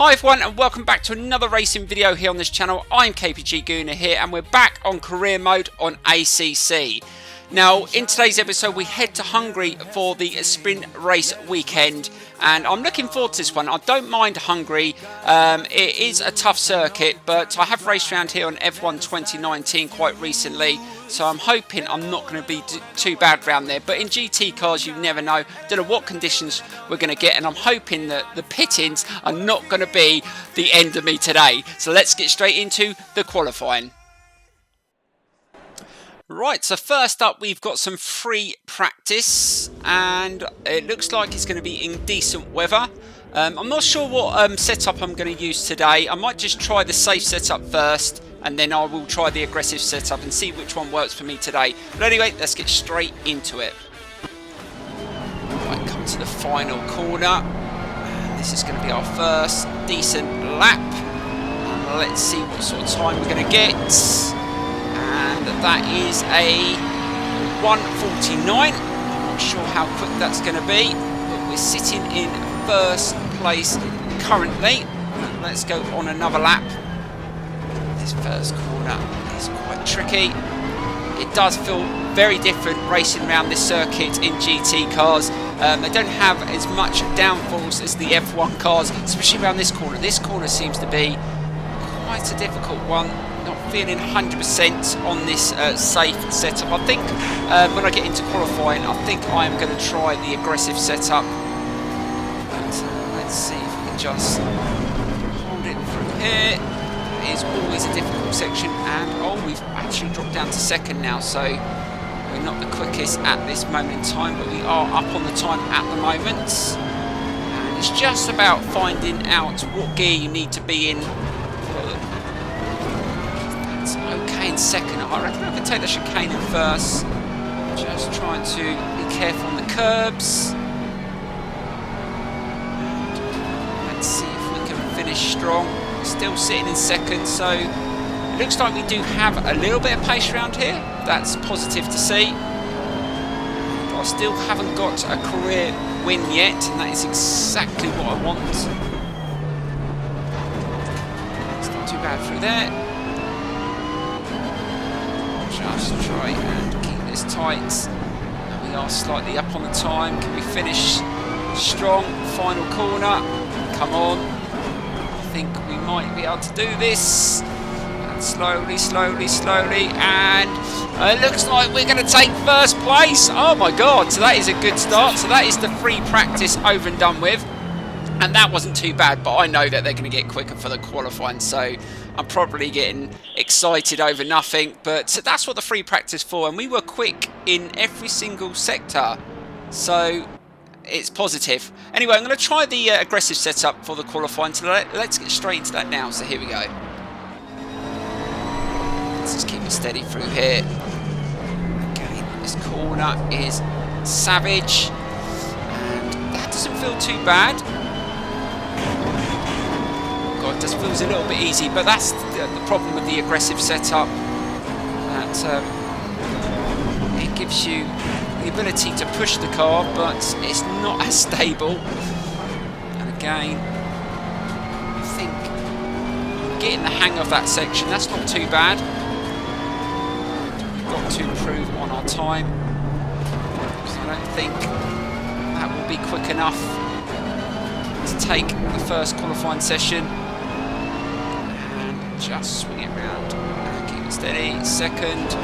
Hi everyone and welcome back to another racing video here on this channel. I'm KPG-GOONER here and we're back on career mode on ACC. Now in today's episode we head to Hungary for the sprint race weekend and I'm looking forward to this one. I don't mind Hungary, it is a tough circuit, but I have raced around here on F1 2019 quite recently, so I'm hoping I'm not going to be too bad around there. But in GT cars you never know, don't know what conditions we're going to get, and I'm hoping that the pit-ins are not going to be the end of me today. So let's get straight into the qualifying. Right, so first up we've got some free practice and it looks like it's going to be in decent weather. I'm not sure what setup I'm going to use today. I might just try the safe setup first and then I will try the aggressive setup and see which one works for me today. But anyway, let's get straight into it. Right, come to the final corner. This is going to be our first decent lap. And let's see what sort of time we're going to get. And that is a 1:49. I'm not sure how quick that's going to be, but we're sitting in first place currently. Let's go on another lap. This first corner is quite tricky. It does feel very different racing around this circuit in GT cars. They don't have as much downforce as the F1 cars, especially around this corner. This corner seems to be quite a difficult one. Not feeling 100% on this safe setup. I think when I get into qualifying, I think I'm going to try the aggressive setup. But let's see if we can just hold it through here. It is always a difficult section, and oh, we've actually dropped down to second now, so we're not the quickest at this moment in time, but we are up on the time at the moment. And it's just about finding out what gear you need to be in. Okay, in second. I reckon I can take the chicane in first. Just trying to be careful on the curbs. And let's see if we can finish strong. Still sitting in second, so it looks like we do have a little bit of pace around here. That's positive to see. But I still haven't got a career win yet, and that is exactly what I want. It's not too bad through there. Just try and keep this tight. We are slightly up on the time. Can we finish strong? Final corner. Come on. I think we might be able to do this. And slowly, slowly, slowly. And it looks like we're going to take first place. Oh my god. So that is a good start. So that is the free practice over and done with. And that wasn't too bad, but I know that they're going to get quicker for the qualifying, so I'm probably getting excited over nothing. But that's what the free practice for, and we were quick in every single sector, so it's positive. Anyway, I'm going to try the aggressive setup for the qualifying, so let's get straight into that now. So here we go. Let's just keep it steady through here. Okay, this corner is savage, and that doesn't feel too bad. God, it just feels a little bit easy, but that's the problem with the aggressive setup. That it gives you the ability to push the car, but it's not as stable. And again, I think I'm getting the hang of that section. That's not too bad. We've got to improve on our time, because I don't think that will be quick enough to take the first qualifying session. Just swing it around and keep it steady. Second.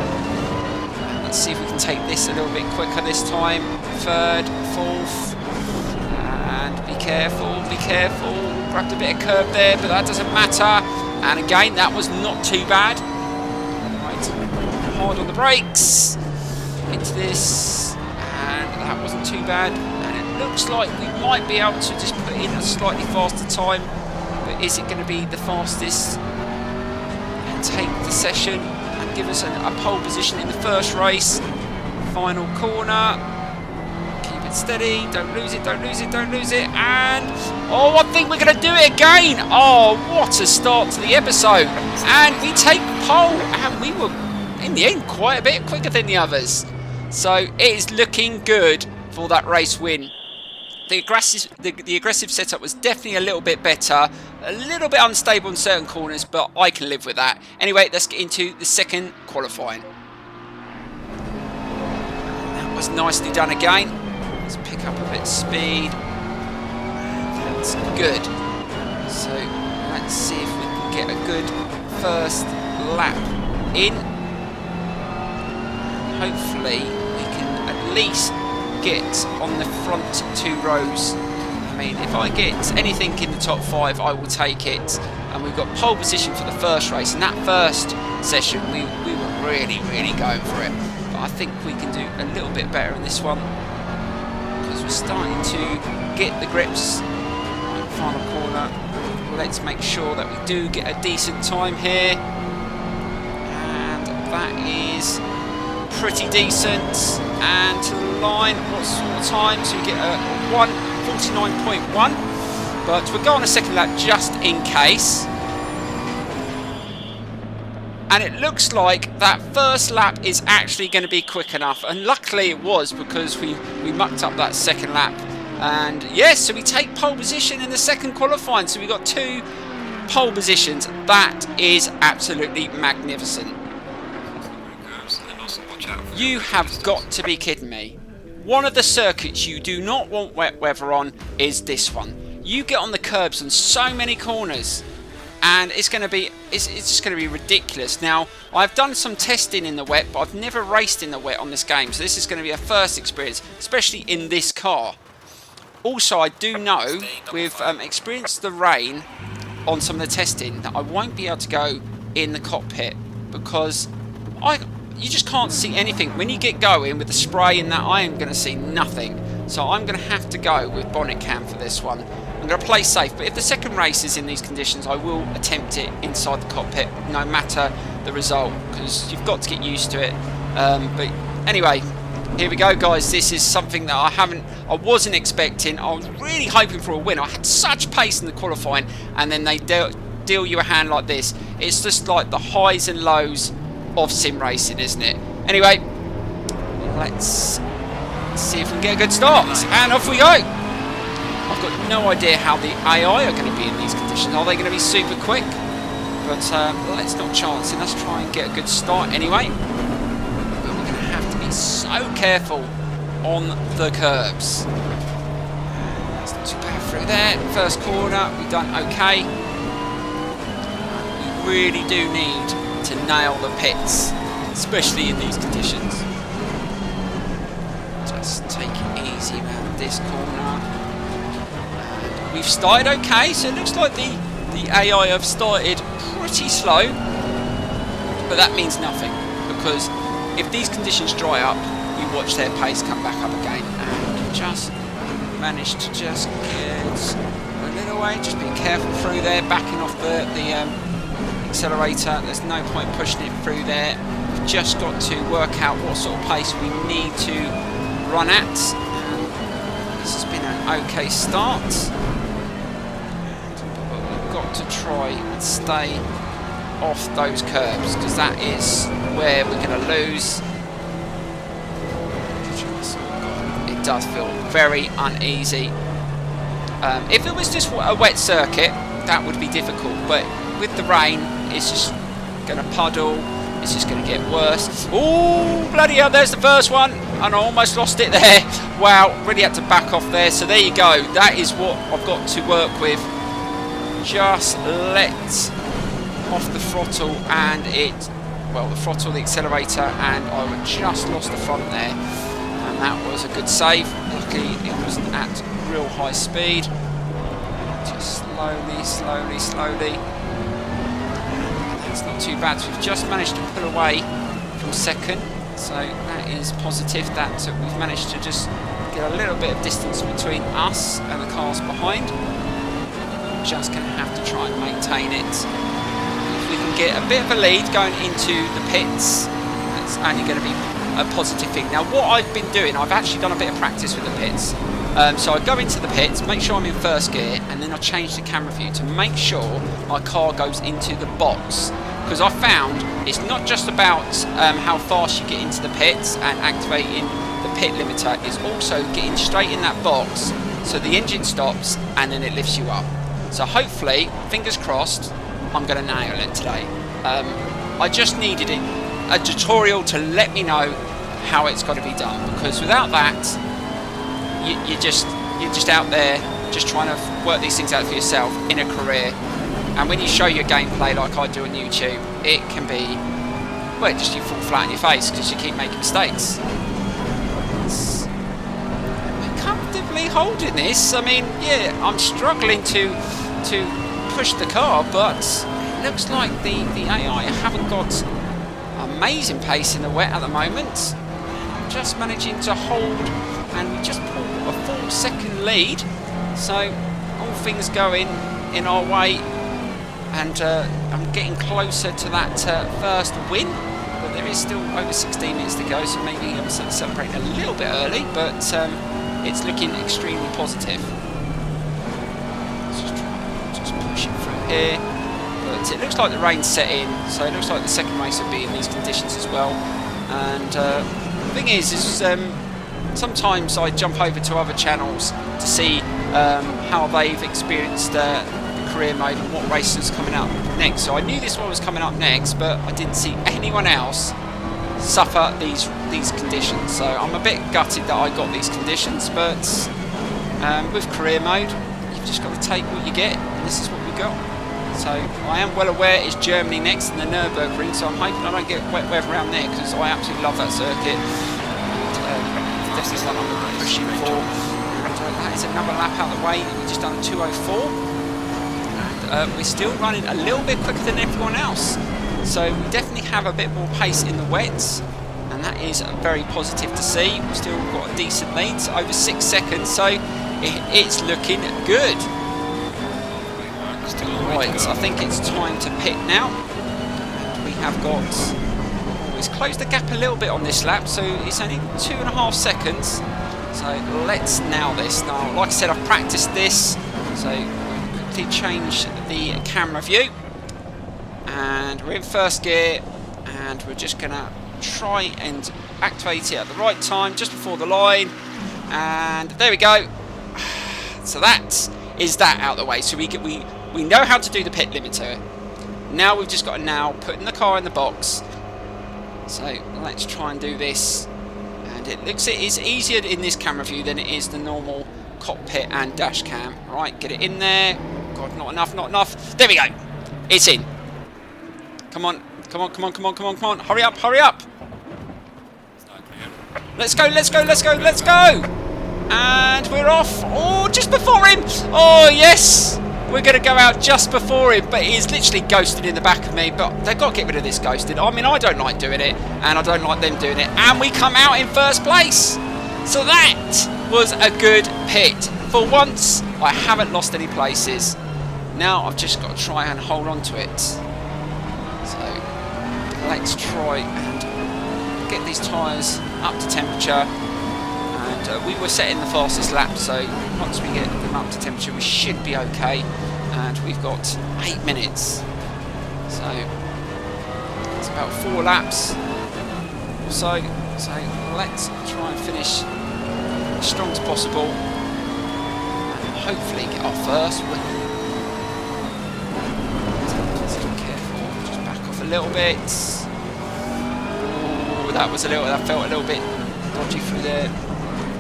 Let's see if we can take this a little bit quicker this time. Third, fourth. And be careful, be careful. Grabbed a bit of curb there, but that doesn't matter. And again, that was not too bad. Right. Hard on the brakes. Into this. And that wasn't too bad. And it looks like we might be able to just put in a slightly faster time. But is it going to be the fastest? Take the session and give us a pole position in the first race. Final corner. Keep it steady. Don't lose it, don't lose it, don't lose it. And, oh, I think we're going to do it again. Oh, what a start to the episode. And we take pole. And we were, in the end, quite a bit quicker than the others. So it is looking good for that race win. The aggressive setup was definitely a little bit better. a little bit unstable in certain corners, but I can live with that. Anyway, let's get into the second qualifying. That was nicely done again. Let's pick up a bit of speed. That's good. So let's see if we can get a good first lap in. Hopefully we can at least get on the front 2 rows. I mean, if I get anything in the top 5, I will take it. And we've got pole position for the first race. In that first session, we were really going for it. But I think we can do a little bit better in this one, because we're starting to get the grips. Right, final corner. Let's make sure that we do get a decent time here. And that is pretty decent. And to the line, what sort of time? So we get a 1:49.1. But we'll go on a second lap just in case. And it looks like that first lap is actually going to be quick enough. And luckily it was, because we mucked up that second lap. And yes, so we take pole position in the second qualifying. So we got 2 pole positions. That is absolutely magnificent. You have got to be kidding me. One of the circuits you do not want wet weather on is this one. You get on the curbs on so many corners, and it's just going to be ridiculous. Now, I've done some testing in the wet, but I've never raced in the wet on this game, so this is going to be a first experience, especially in this car. Also, I do know, we've experienced the rain on some of the testing, that I won't be able to go in the cockpit, because you just can't see anything. When you get going with the spray and that, I am going to see nothing. So I'm going to have to go with bonnet cam for this one. I'm going to play safe, but if the second race is in these conditions, I will attempt it inside the cockpit, no matter the result, because you've got to get used to it. But anyway, here we go, guys. This is something that I wasn't expecting. I was really hoping for a win. I had such pace in the qualifying, and then they deal you a hand like this. It's just like the highs and lows of sim racing, isn't it? Anyway, let's see if we can get a good start, and off we go. I've got no idea how the AI are going to be in these conditions. Are they going to be super quick? But let's not chance it. Let's try and get a good start anyway. But we're going to have to be so careful on the curbs. That's not too bad through there. First corner, we've done okay. We really do need to nail the pits, especially in these conditions. Just take it easy around this corner. And we've started okay, so it looks like the AI have started pretty slow, but that means nothing, because if these conditions dry up, you watch their pace come back up again. And just managed to just get a little way. Just be careful through there, backing off the accelerator. There's no point pushing it through there. We've just got to work out what sort of pace we need to run at. This has been an okay start, but we've got to try and stay off those curbs, because that is where we're going to lose. It does feel very uneasy. If it was just a wet circuit, that would be difficult, but with the rain, it's just going to puddle. It's just going to get worse. Oh, bloody hell, there's the first one, and I almost lost it there. Wow, really had to back off there. So there you go. That is what I've got to work with. Just let off the throttle and the throttle, the accelerator, and I just lost the front there. And that was a good save. Luckily, it wasn't at real high speed. Just slowly. That's not too bad. So we've just managed to pull away from second. So that is positive that we've managed to just get a little bit of distance between us and the cars behind. We're just going to have to try and maintain it. If we can get a bit of a lead going into the pits, that's only going to be a positive thing. Now, what I've been doing, I've actually done a bit of practice with the pits. So I go into the pits, make sure I'm in first gear, and then I change the camera view to make sure my car goes into the box. Because I found it's not just about how fast you get into the pits and activating the pit limiter, it's also getting straight in that box so the engine stops and then it lifts you up. So hopefully, fingers crossed, I'm going to nail it today. I just needed a tutorial to let me know how it's got to be done, because without that, you're just out there just trying to work these things out for yourself in a career. And when you show your gameplay like I do on YouTube, it can be, well, just you fall flat in your face because you keep making mistakes. I'm comfortably holding this. I mean, yeah, I'm struggling to push the car, but it looks like the AI haven't got amazing pace in the wet at the moment. I'm just managing to hold, and we just pulled a full second lead. So all things going in our way. And I'm getting closer to that first win, but there is still over 16 minutes to go, so maybe I'm celebrating a little bit early, but it's looking extremely positive. Let's just push it through here. But it looks like the rain's set in, so it looks like the second race will be in these conditions as well. And the thing is sometimes I jump over to other channels to see how they've experienced career mode and what races coming up next. So I knew this one was coming up next, but I didn't see anyone else suffer these conditions. So I'm a bit gutted that I got these conditions, but with career mode, you've just got to take what you get, and this is what we got. So I am well aware it's Germany next in the Nürburgring, so I'm hoping I don't get wet weather around there, because I absolutely love that circuit. Definitely one I'm pushing for. And that is another lap out of the way. We've just done a 2:04. We're still running a little bit quicker than everyone else, so we definitely have a bit more pace in the wets, and that is very positive to see. We've still got a decent lead, so over 6 seconds, so it's looking good. Right, I think it's time to pit now. We have got, it's closed the gap a little bit on this lap, so it's only 2.5 seconds. So let's nail this. Now, like I said, I've practiced this, so change the camera view, and we're in first gear, and we're just gonna try and activate it at the right time just before the line, and there we go. So that is that out of the way. So we know how to do the pit limiter. Now we've just got to putting the car in the box. So let's try and do this, and it is easier in this camera view than it is the normal cockpit and dash cam. Right, get it in there. God, not enough, not enough. There we go. It's in. Come on, come on, come on, come on, come on, come on. Hurry up, hurry up. Let's go, let's go, let's go, let's go. And we're off. Oh, just before him. Oh, yes. We're going to go out just before him, but he's literally ghosted in the back of me. But they've got to get rid of this ghosted. I mean, I don't like doing it, and I don't like them doing it. And we come out in first place. So that was a good pit. For once, I haven't lost any places. Now I've just got to try and hold on to it. So let's try and get these tyres up to temperature. And we were setting the fastest lap, so once we get them up to temperature, we should be okay. And we've got 8 minutes. So it's about 4 laps or so. So let's try and finish as strong as possible, and hopefully get our first win. A little bit. Ooh, that felt a little bit dodgy through there.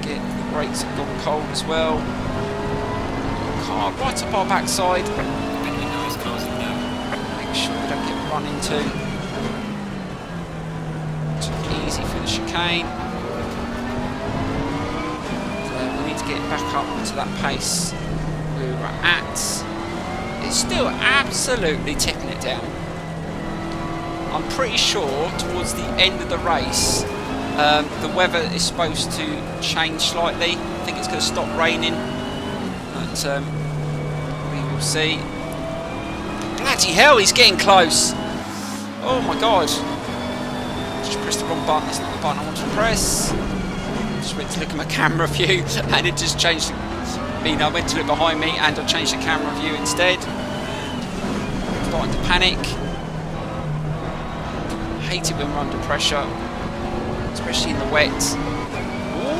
The brakes have gone cold as well. Car right up our backside. Make sure we don't get run into. Too easy for the chicane. So we need to get back up to that pace we were at. It's still absolutely tipping it down. I'm pretty sure towards the end of the race, the weather is supposed to change slightly. I think it's going to stop raining, but we will see. Bloody hell, he's getting close. Oh my god. Just pressed the wrong button. That's not the button I want to press. Just went to look at my camera view and it just changed. I went to look behind me and I changed the camera view instead. Starting to panic. Hate it when we're under pressure, especially in the wet.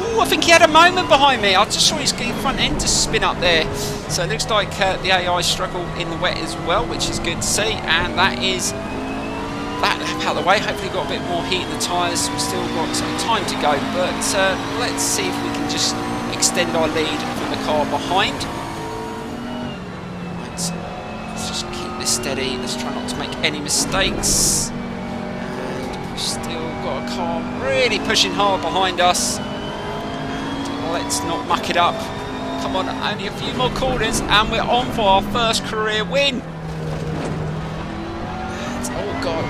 Ooh, I think he had a moment behind me. I just saw his front end just spin up there. So it looks like the AI struggle in the wet as well, which is good to see. And that is that lap out of the way. Hopefully got a bit more heat in the tyres. We've still got some time to go, but let's see if we can just extend our lead from the car behind. Right, let's just keep this steady. Let's try not to make any mistakes. And we've still got a car really pushing hard behind us. And let's not muck it up. Come on, only a few more corners and we're on for our first career win. And, oh God,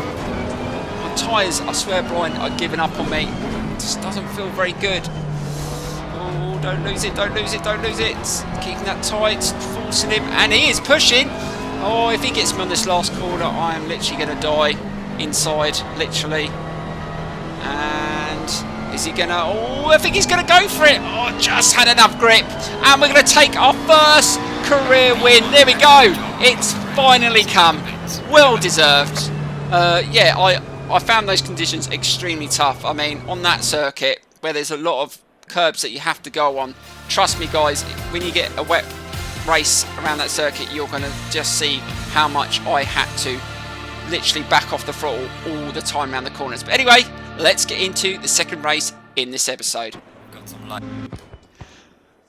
my tyres, I swear Brian, are giving up on me. It just doesn't feel very good. Oh, don't lose it, don't lose it, don't lose it. Keeping that tight, forcing him, and he is pushing. Oh, if he gets me on this last corner, I am literally going to die inside, literally. And is he going to... Oh, I think he's going to go for it. Oh, just had enough grip. And we're going to take our first career win. There we go. It's finally come. Well deserved. Yeah, I found those conditions extremely tough. I mean, on that circuit, where there's a lot of curbs that you have to go on, trust me, guys, when you get a wet race around that circuit, you're going to just see how much I had to literally back off the throttle all the time around the corners. But anyway, let's get into the second race in this episode.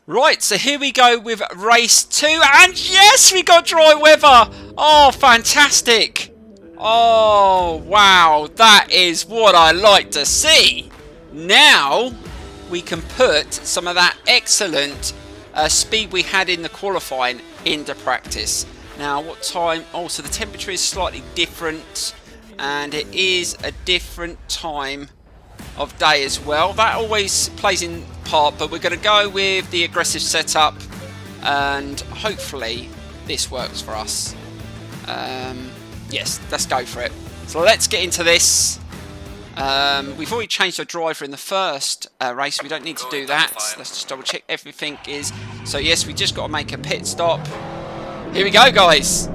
Right, so here we go with race 2, and yes, we got dry weather. Oh, fantastic. Oh, wow, that is what I like to see. Now we can put some of that excellent speed we had in the qualifying into practice. Now, what time? Oh, so the temperature is slightly different, and it is a different time of day as well. That always plays in part, but we're going to go with the aggressive setup, and hopefully this works for us. Yes, let's go for it. So let's get into this. We've already changed our driver in the first race. We don't need to do that. Let's just double check everything is... So yes, we just got to make a pit stop. Here we go, guys.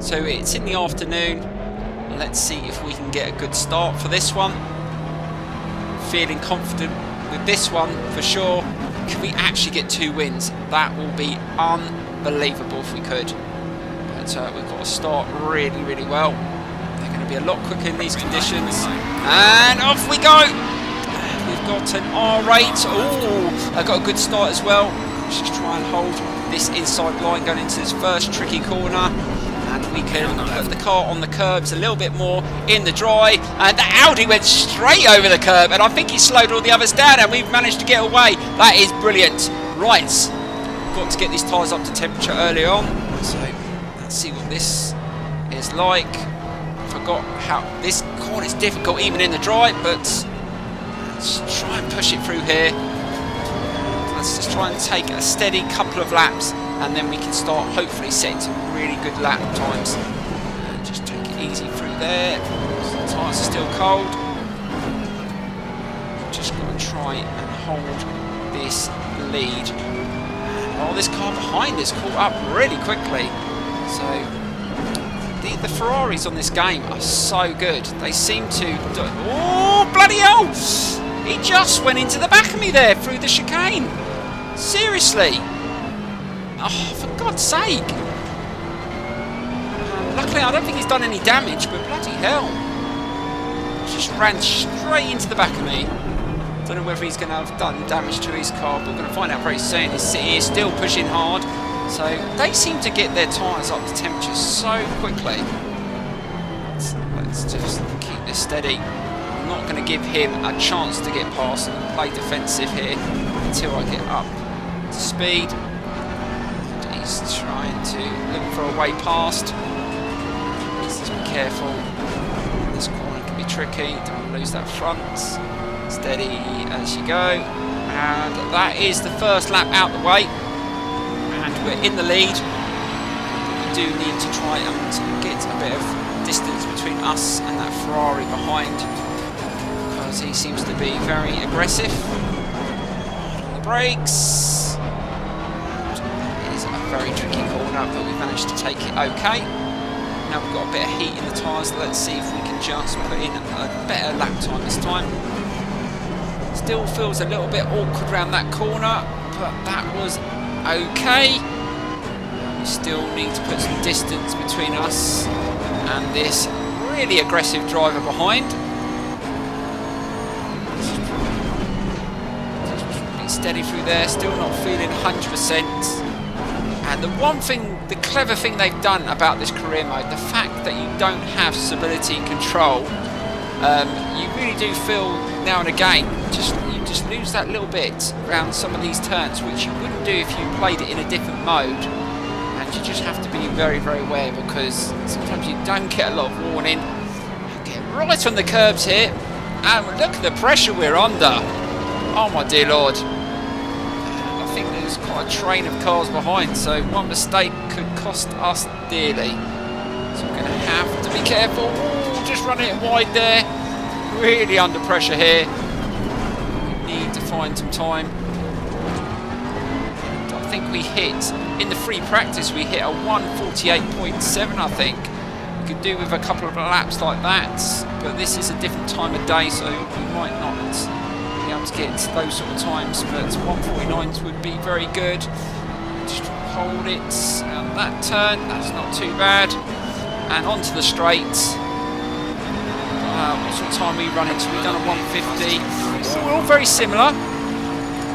So it's in the afternoon. Let's see if we can get a good start for this one. Feeling confident with this one for sure. Can we actually get 2 wins? That will be unbelievable if we could. But we've got to start really, really well. They're going to be a lot quicker in these conditions. And off we go. We've got an R8. Oh, I got a good start as well. Let's just try and hold this inside line going into this first tricky corner. And we can put the car on the curbs a little bit more in the dry. And the Audi went straight over the curb. And I think he slowed all the others down. And we've managed to get away. That is brilliant. Right. Got to get these tyres up to temperature early on. So let's see what this is like. Forgot how this corner is difficult even in the dry. But let's try and push it through here. Let's just try and take a steady couple of laps. And then we can start hopefully setting some really good lap times. And just take it easy through there. The tyres are still cold. Just got to try and hold this lead. And, oh, this car behind us caught up really quickly. So the Ferraris on this game are so good. They seem to... Oh, bloody hell! He just went into the back of me there through the chicane. Seriously. Oh, for God's sake. Luckily, I don't think he's done any damage, but bloody hell. Just ran straight into the back of me. Don't know whether he's going to have done damage to his car, but we're going to find out very soon. His city is still pushing hard. So they seem to get their tyres up to temperature so quickly. Let's just keep this steady. I'm not going to give him a chance to get past and play defensive here until I get up to speed. He's trying to look for a way past. Just be careful. This corner can be tricky. Don't want to lose that front. Steady as you go. And that is the first lap out the way. And we're in the lead. We do need to try and get a bit of distance between us and that Ferrari behind, because he seems to be very aggressive. On the brakes. Very tricky corner, but we managed to take it okay. Now we've got a bit of heat in the tyres. Let's see if we can just put in a better lap time this time. Still feels a little bit awkward around that corner, but that was okay. We still need to put some distance between us and this really aggressive driver behind. Just be steady through there, still not feeling 100%. And the one thing, the clever thing they've done about this career mode, the fact that you don't have stability control, you really do feel now and again, you just lose that little bit around some of these turns, which you wouldn't do if you played it in a different mode. And you just have to be very, very aware, because sometimes you don't get a lot of warning. Get right on the curbs here, and look at the pressure we're under. Oh my dear Lord. I think there's quite a train of cars behind, so one mistake could cost us dearly. So we're going to have to be careful. Ooh, just running it wide there. Really under pressure here. We need to find some time. I think we hit, in the free practice, we hit a 1:48.7, I think. We could do with a couple of laps like that, but this is a different time of day, so we might not be able to get to those sort of times, but 1:49s would be very good. Just hold it, and that turn, that's not too bad. And onto the straight. What sort of time we run into? We've done a 1:50. We're all very similar,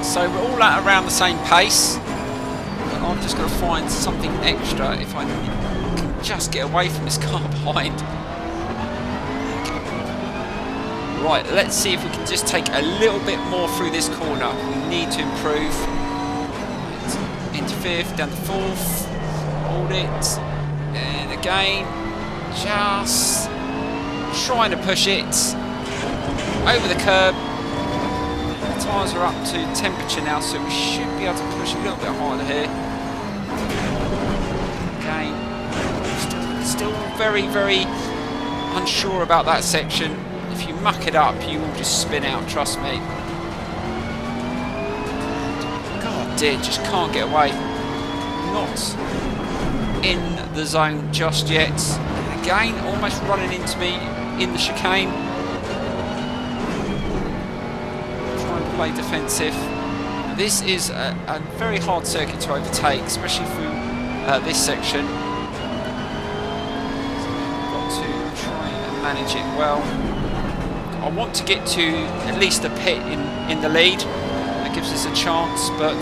so we're all at around the same pace. But I'm just going to find something extra if I can just get away from this car behind. Right, let's see if we can just take a little bit more through this corner. We need to improve. Right, into fifth, down to fourth. Hold it. And again, just trying to push it over the curb. The tyres are up to temperature now, so we should be able to push a little bit harder here. Again, still very, very unsure about that section. If you muck it up, you will just spin out, trust me. God dear, just can't get away. Not in the zone just yet. And again, almost running into me in the chicane. Try and play defensive. This is a very hard circuit to overtake, especially through this section. So we've got to try and manage it well. I want to get to at least a pit in the lead. That gives us a chance, but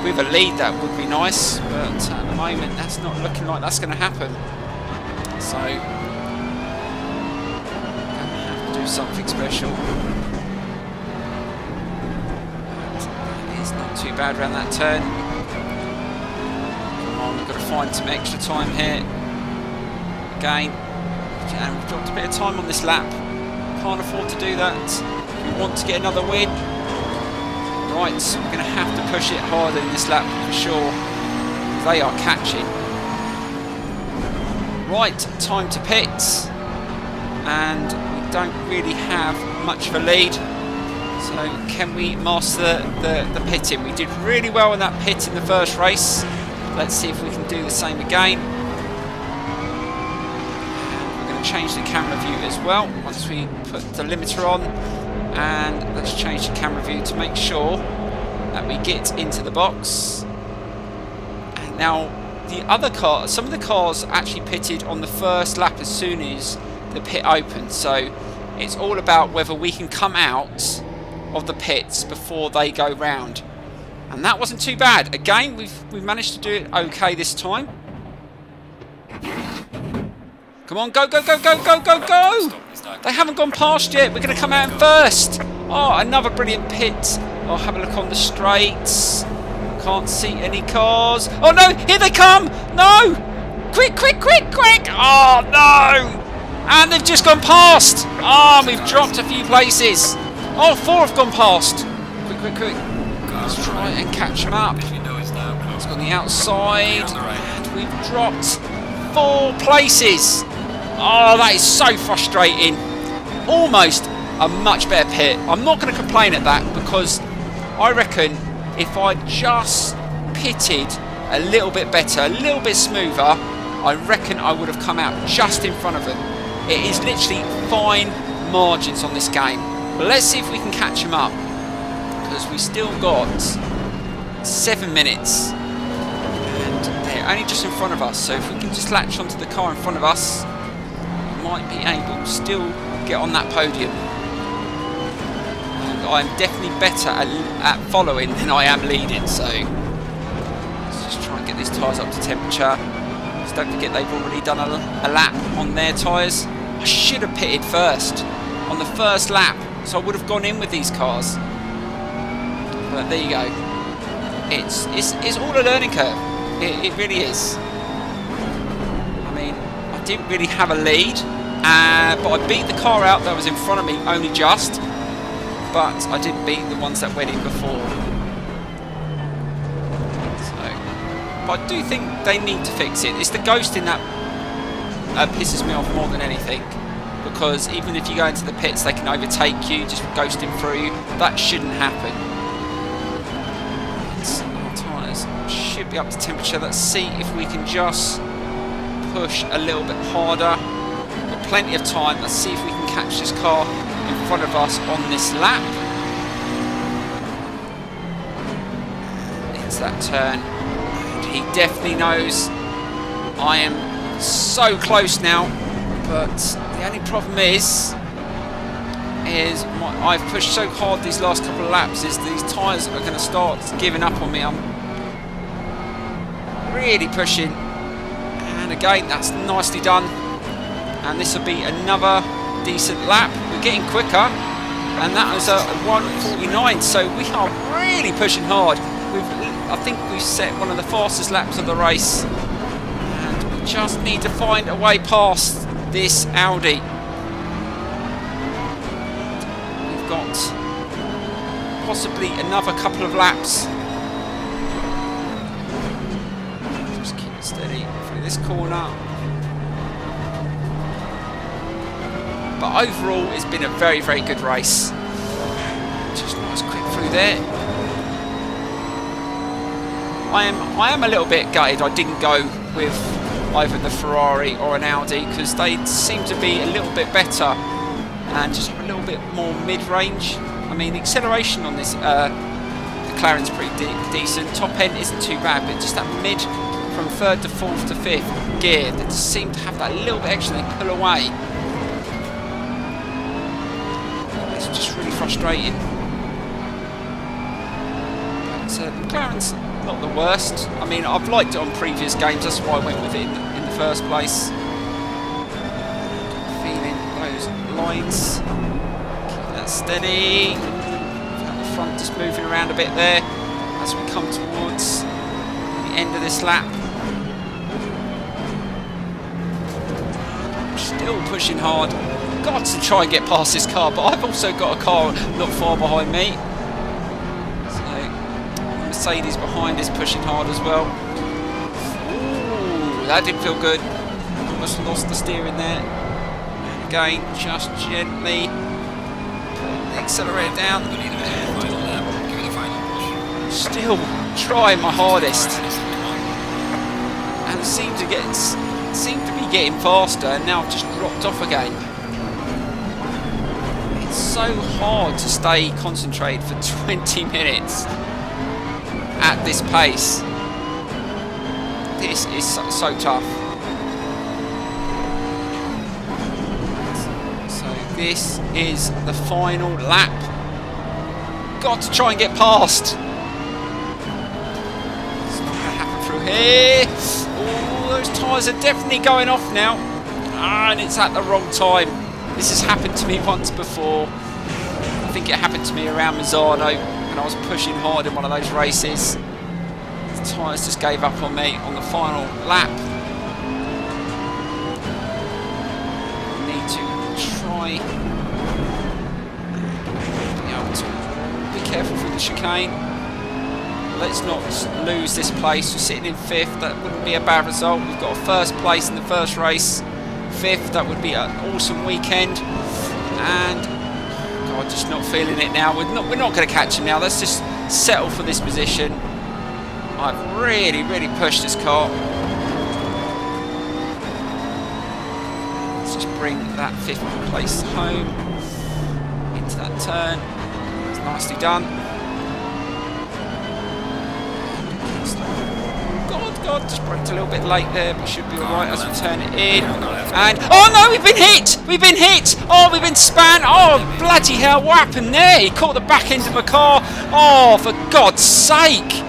with a lead that would be nice, but at the moment that's not looking like that's going to happen. So I'm going to have to do something special. But it's not too bad around that turn. Come on, we've got to find some extra time here. Again, and we've dropped a bit of time on this lap. Can't afford to do that. We want to get another win. Right, so we're going to have to push it harder in this lap for sure. They are catching. Right, time to pit. And we don't really have much of a lead. So can we master the pitting? We did really well in that pit in the first race. Let's see if we can do the same again. Change the camera view as well once we put the limiter on, and let's change the camera view to make sure that we get into the box. And now the other car, some of the cars actually pitted on the first lap as soon as the pit opened, so it's all about whether we can come out of the pits before they go round, and that wasn't too bad. Again, we've managed to do it okay this time. Come on, go, go, go, go, go, go, go! They haven't gone past yet. We're going to come out in first. Oh, another brilliant pit. I'll have a look on the straights. Can't see any cars. Oh, no, here they come. No! Quick, quick, quick, quick! Oh, no! And they've just gone past. Oh, we've dropped a few places. Oh, 4 have gone past. Quick, quick, quick. Let's try and catch them up. It's on the outside. And we've dropped 4 places. Oh, that is so frustrating. Almost a much better pit. I'm not going to complain at that, because I reckon if I just pitted a little bit better, a little bit smoother, I reckon I would have come out just in front of them. It is literally fine margins on this game. But let's see if we can catch them up, because we still got 7 minutes. And only just in front of us, so if we can just latch onto the car in front of us, we might be able to still get on that podium. And I'm definitely better at following than I am leading, so let's just try and get these tyres up to temperature. Just don't forget they've already done a lap on their tyres. I should have pitted first on the first lap, so I would have gone in with these cars. But there you go. It's all a learning curve. It really is. I mean, I didn't really have a lead, but I beat the car out that was in front of me only just. But I didn't beat the ones that went in before. But I do think they need to fix it. It's the ghosting that pisses me off more than anything. Because even if you go into the pits, they can overtake you, just ghosting through you. That shouldn't happen. Our tyres should be up to temperature. Let's see if we can just push a little bit harder. We've got plenty of time. Let's see if we can catch this car in front of us on this lap. Into that turn. He definitely knows I am so close now, but the only problem is I've pushed so hard these last couple of laps is these tyres are going to start giving up on me. I'm really pushing, and again that's nicely done, and this will be another decent lap. We're getting quicker, and that was a 1:49, so we are really pushing hard. I think we've set one of the fastest laps of the race, and we just need to find a way past this Audi. We've got possibly another couple of laps. Just keep it steady through this corner. But overall, it's been a very, very good race. Just nice quick through there. I am a little bit gutted I didn't go with either the Ferrari or an Audi, because they seem to be a little bit better and just have a little bit more mid-range. I mean, the acceleration on this the McLaren's pretty decent. Top end isn't too bad, but just that mid from 3rd to 4th to 5th gear, they just seem to have that little bit extra. They pull away. It's just really frustrating. But McLaren's not the worst. I mean, I've liked it on previous games, that's why I went with it in the first place. Feeling those lines. Keep that steady. At the front just moving around a bit there as we come towards the end of this lap. Still pushing hard. Got to try and get past this car, but I've also got a car not far behind me. Mercedes behind is pushing hard as well. Ooh, that didn't feel good. Almost lost the steering there. And again, just gently put the accelerator down. Still trying my hardest, and seem to be getting faster. And now I've just dropped off again. It's so hard to stay concentrated for 20 minutes. At this pace, this is so tough. So this is the final lap. Got to try and get past. It's not going to happen through here. Oh, those tyres are definitely going off now. And it's at the wrong time. This has happened to me once before. I think it happened to me around Misano. I was pushing hard in one of those races. The tyres just gave up on me on the final lap. Need to try be able to be careful through the chicane. Let's not lose this place. We're sitting in 5th. That wouldn't be a bad result. We've got a 1st place in the first race. 5th, that would be an awesome weekend. And I'm just not feeling it now. We're not going to catch him now. Let's just settle for this position. I've really, really pushed this car. Let's just bring that 5th place home into that turn. It's nicely done. God, just braked a little bit late there, but should be alright as we turn it in. And, oh no, we've been hit! We've been hit! Oh, we've been spun! Oh, bloody hell, what happened there? He caught the back end of my car. Oh, for God's sake!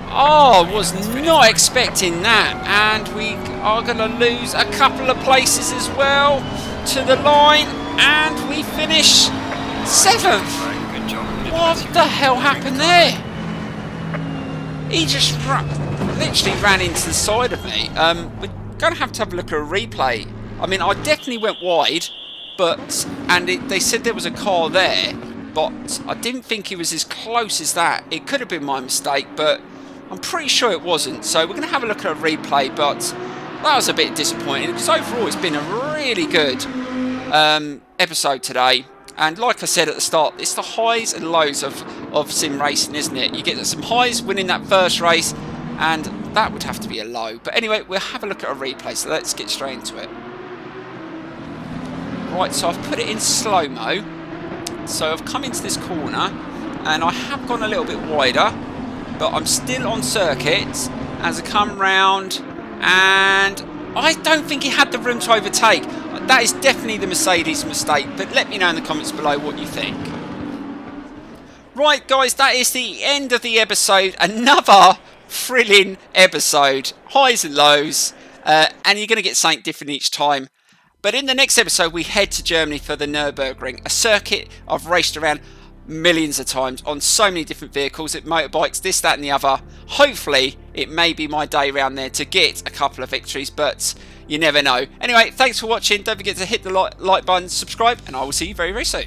Oh, was not expecting that. And we are going to lose a couple of places as well to the line. And we finish 7th. What the hell happened there? He just literally ran into the side of me. We're going to have a look at a replay. I mean, I definitely went wide, they said there was a car there, but I didn't think he was as close as that. It could have been my mistake, but I'm pretty sure it wasn't. So we're going to have a look at a replay, but that was a bit disappointing because overall it's been a really good episode today. And like I said at the start, it's the highs and lows of sim racing, isn't it? You get some highs winning that first race, and that would have to be a low. But anyway, we'll have a look at a replay, so let's get straight into it. Right, so I've put it in slow-mo. So I've come into this corner, and I have gone a little bit wider, but I'm still on circuit as I come round, and I don't think he had the room to overtake. That is definitely the Mercedes mistake, but let me know in the comments below what you think. Right guys, that is the end of the episode. Another thrilling episode. Highs and lows, and you're going to get something different each time. But in the next episode, we head to Germany for the Nürburgring, a circuit I've raced around millions of times on so many different vehicles, motorbikes, this, that and the other. Hopefully it may be my day around there to get a couple of victories, but you never know. Anyway, thanks for watching. Don't forget to hit the like button, subscribe, and I will see you very, very soon.